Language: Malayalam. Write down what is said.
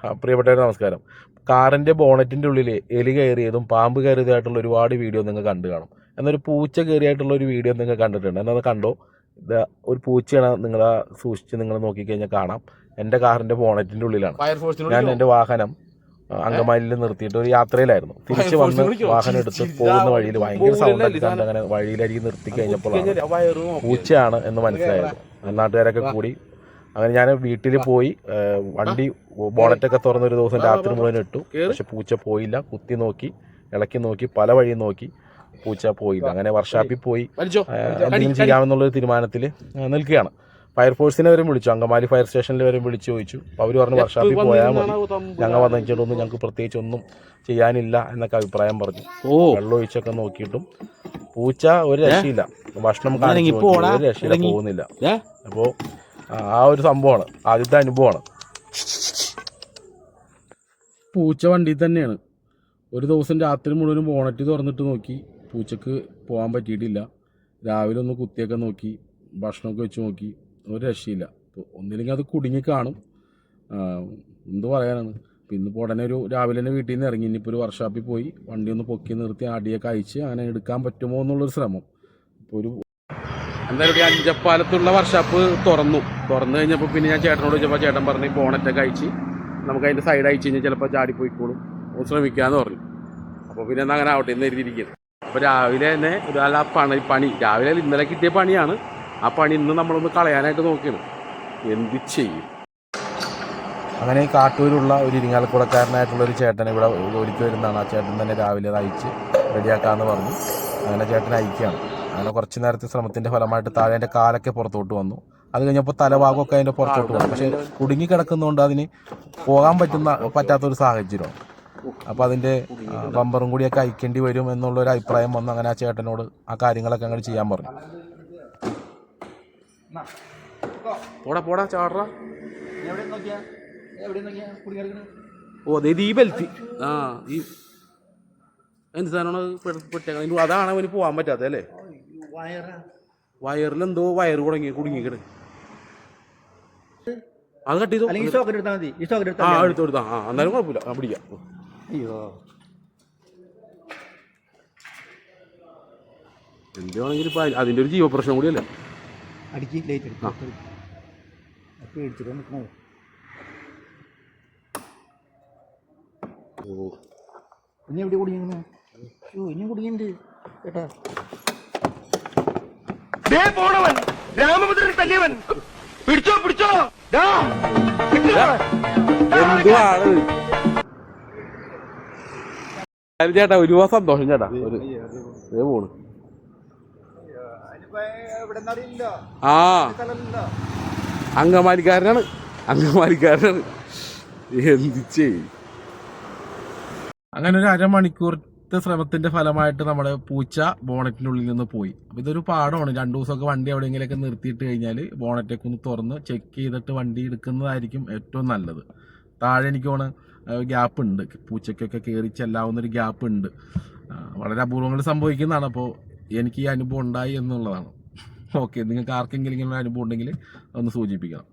പ്രിയപ്പെട്ടവരെ നമസ്കാരം. കാറിൻ്റെ ബോണറ്റിൻ്റെ ഉള്ളിൽ എലി കയറിയതും പാമ്പ് കയറിയതായിട്ടുള്ള ഒരുപാട് വീഡിയോ നിങ്ങൾ കണ്ടു കാണും. എന്നൊരു പൂച്ച കയറിയായിട്ടുള്ള ഒരു വീഡിയോ നിങ്ങൾ കണ്ടിട്ടുണ്ട്. എന്നത് കണ്ടോ? ഇത് ഒരു പൂച്ചയാണ്. നിങ്ങളെ സൂക്ഷിച്ച് നിങ്ങൾ നോക്കിക്കഴിഞ്ഞാൽ കാണാം. എൻ്റെ കാറിൻ്റെ ബോണറ്റിൻ്റെ ഉള്ളിലാണ്. ഞാൻ എൻ്റെ വാഹനം അങ്കമാലിയിൽ നിർത്തിയിട്ട് ഒരു യാത്രയിലായിരുന്നു. തിരിച്ച് വന്ന് വാഹനം എടുത്ത് പോകുന്ന വഴിയിൽ ഭയങ്കര സൗണ്ട് അടിക്കാണ്ട് അങ്ങനെ വഴിയിലരികെ നിർത്തി കഴിഞ്ഞപ്പോഴാണ് പൂച്ചയാണ് എന്ന് മനസ്സിലായത്. നാട്ടുകാരൊക്കെ കൂടി അങ്ങനെ ഞാൻ വീട്ടിൽ പോയി വണ്ടി ബോണറ്റൊക്കെ തുറന്ന് ഒരു ദിവസം രാത്രി മുഴുവൻ ഇട്ടു. പക്ഷെ പൂച്ച പോയില്ല. കുത്തി നോക്കി, ഇളക്കി നോക്കി, പല വഴിയും നോക്കി, പൂച്ച പോയില്ല. അങ്ങനെ വർക്ക്ഷോപ്പിൽ പോയി എന്തെങ്കിലും ചെയ്യാമെന്നുള്ളൊരു തീരുമാനത്തിൽ നിൽക്കുകയാണ്. ഫയർഫോഴ്സിനെ വരെ വിളിച്ചു, അങ്കമാലി ഫയർ സ്റ്റേഷനിൽ വരെ വിളിച്ചു ചോദിച്ചു. അപ്പോൾ അവർ പറഞ്ഞു വർക്ക്ഷോപ്പിൽ പോയാൽ മതി, ഞങ്ങൾ വന്നിട്ടൊന്നും ഞങ്ങൾക്ക് പ്രത്യേകിച്ച് ഒന്നും ചെയ്യാനില്ല എന്നൊക്കെ അഭിപ്രായം പറഞ്ഞു. വെള്ളം ഒഴിച്ചൊക്കെ നോക്കിയിട്ടും പൂച്ച ഒരു രക്ഷയില്ല. ഭക്ഷണം കാണിച്ചു ഒരു രക്ഷയില്ല, പോകുന്നില്ല. അപ്പോൾ ആ ഒരു സംഭവമാണ്, ആദ്യത്തെ അനുഭവമാണ്. പൂച്ച വണ്ടിയിൽ തന്നെയാണ്. ഒരു ദിവസം രാത്രി മുഴുവനും ബോണറ്റ് തുറന്നിട്ട് നോക്കി, പൂച്ചക്ക് പോകാൻ പറ്റിയിട്ടില്ല. രാവിലെ ഒന്ന് കുത്തിയൊക്കെ നോക്കി, ഭക്ഷണമൊക്കെ വെച്ച് നോക്കി, ഒരു രക്ഷയില്ല. ഒന്നില്ലെങ്കിൽ അത് കുടുങ്ങി കാണും, എന്ത് പറയാനാണ്. ഇന്നിപ്പോൾ ഉടനെ രാവിലെ തന്നെ വീട്ടിൽ നിന്ന് ഇറങ്ങി. ഇനിയിപ്പോൾ ഒരു വർക്ക്ഷോപ്പിൽ പോയി വണ്ടി ഒന്ന് പൊക്കി നിർത്തി അടിയൊക്കെ അയച്ച് അങ്ങനെ എടുക്കാൻ പറ്റുമോ എന്നുള്ളൊരു ശ്രമം. ഇപ്പോൾ എന്തായാലും ഒരു അഞ്ചപ്പാലത്തുള്ള വർക്ക്ഷോപ്പ് തുറന്നു കഴിഞ്ഞപ്പോൾ പിന്നെ ഞാൻ ചേട്ടനോട് ചോദിച്ചപ്പോൾ ചേട്ടൻ പറഞ്ഞ് ബോണറ്റൊക്കെ അയച്ച് നമുക്ക് അതിൻ്റെ സൈഡ് അയച്ചു കഴിഞ്ഞാൽ ചിലപ്പോൾ ചാടിപ്പോയിക്കോളും, ശ്രമിക്കാമെന്ന് പറഞ്ഞു. അപ്പോൾ പിന്നെ അങ്ങനെ ആവട്ടെ എന്ന് എഴുതിയിരിക്കുന്നത്. അപ്പോൾ രാവിലെ തന്നെ പണി രാവിലെ ഇന്നലെ കിട്ടിയ പണിയാണ്. ആ പണി ഇന്ന് നമ്മളൊന്ന് കളയാനായിട്ട് നോക്കിയാണ്. എന്ത് ചെയ്യും? അങ്ങനെ ഈ കാട്ടൂരുള്ള ഒരു ഇരിങ്ങാലക്കുടക്കാരനായിട്ടുള്ള ഒരു ചേട്ടൻ ഇവിടെ ജോലിക്ക് വരുന്നതാണ്. ആ ചേട്ടൻ തന്നെ രാവിലെ അത് അയച്ച് റെഡിയാക്കാമെന്ന് പറഞ്ഞു. അങ്ങനെ ചേട്ടൻ അയക്കുകയാണ്. അങ്ങനെ കുറച്ച് നേരത്തെ ശ്രമത്തിൻ്റെ ഫലമായിട്ട് താഴെ എൻ്റെ കാലൊക്കെ പുറത്തോട്ട് വന്നു. അത് കഴിഞ്ഞപ്പോൾ തലഭാഗമൊക്കെ അതിൻ്റെ പുറത്തോട്ട് വന്നു. പക്ഷേ കുടുങ്ങി കിടക്കുന്നതുകൊണ്ട് അതിന് പോകാൻ പറ്റാത്തൊരു സാഹചര്യമാണ്. അപ്പോൾ അതിൻ്റെ ബമ്പറും കൂടിയൊക്കെ അയക്കേണ്ടി വരും എന്നുള്ളൊരു അഭിപ്രായം വന്നു. അങ്ങനെ ആ ചേട്ടനോട് ആ കാര്യങ്ങളൊക്കെ അങ്ങോട്ട് ചെയ്യാൻ പറഞ്ഞു. പോടാ ചാടറാ. ഓ അതെ, ഈ ബെൽറ്റ് ഈ എന്ത് സാധനമാണ് അതാണ് അവന് പോകാൻ പറ്റാത്തത് അല്ലേ? വയറിലെന്തോ വയറ് കുടുങ്ങിക്കിട്. അത് കട്ട് ചെയ്തു എടുത്തു. എന്നാലും കുഴപ്പമില്ല, പിടിക്കാം. എന്താണെങ്കിലും ഇപ്പം അതിൻ്റെ ഒരു ജീവപ്രശ്നം കൂടിയല്ലേ. ഇനി എവിടെ കുടുങ്ങിയിരുന്നു? ഇനിയും കുടുങ്ങിണ്ട് കേട്ടാ. പോണവൻ രാമഭദ്രൻ തല്ലിയവൻ പിടിച്ചോ ചേട്ടാ. ഒരുപാട് സന്തോഷം ചേട്ടാ. പോണു അങ്കമാലിക്കാരനാണ്. എന്ത് ചെയ്യും? അങ്ങനെ ഒരു അരമണിക്കൂറത്തെ ശ്രമത്തിന്റെ ഫലമായിട്ട് നമ്മുടെ പൂച്ച ബോണറ്റിനുള്ളിൽ നിന്ന് പോയി. അപ്പോൾ ഇതൊരു പാടമാണ്. 2 ദിവസമൊക്കെ വണ്ടി എവിടെയെങ്കിലൊക്കെ നിർത്തിയിട്ട് കഴിഞ്ഞാൽ ബോണറ്റൊക്കെ ഒന്ന് തുറന്ന് ചെക്ക് ചെയ്തിട്ട് വണ്ടി എടുക്കുന്നതായിരിക്കും ഏറ്റവും നല്ലത്. താഴെ എനിക്ക് തോന്നുന്നു ഗ്യാപ്പ് ഉണ്ട്, പൂച്ചയ്ക്കൊക്കെ കയറി ചെല്ലാവുന്നൊരു ഗ്യാപ്പ് ഉണ്ട്. വളരെ അപൂർവങ്ങൾ സംഭവിക്കുന്നതാണ്. അപ്പോൾ എനിക്ക് ഈ അനുഭവം ഉണ്ടായി എന്നുള്ളതാണ്. ഓക്കെ, നിങ്ങൾക്ക് ആർക്കെങ്കിലും ഇങ്ങനെ അനുഭവം ഉണ്ടെങ്കിൽ ഒന്ന് സൂചിപ്പിക്കണം.